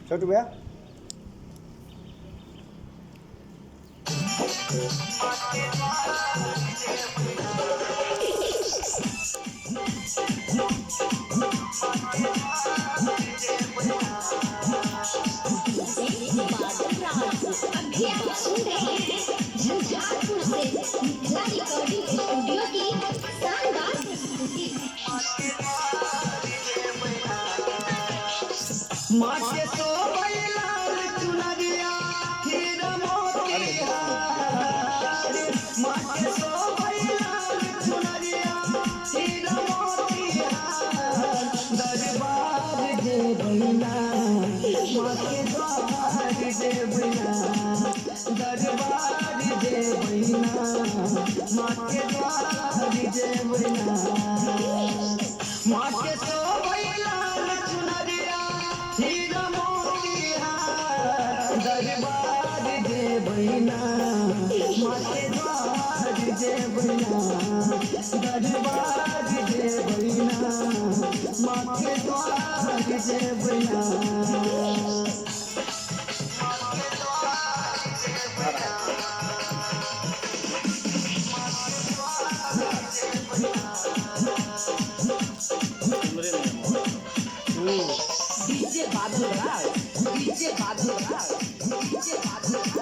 छोटू भैया माटे तो बैलाल चुनरिया हीरा मोतिहार माटे तो बैलाल चुनरिया हीरा मोतिहार दरबार जे बैला माटे द्वार जे बैला दरबार जे बैला माटे द्वार जे बैला माटे तो बैलाल चुनरिया हीरा मोतिहार दरबार जे बैला माटे द्वार जे बैला दरबार जे बैला माटे द्वार जे बैला डीजे बादल राज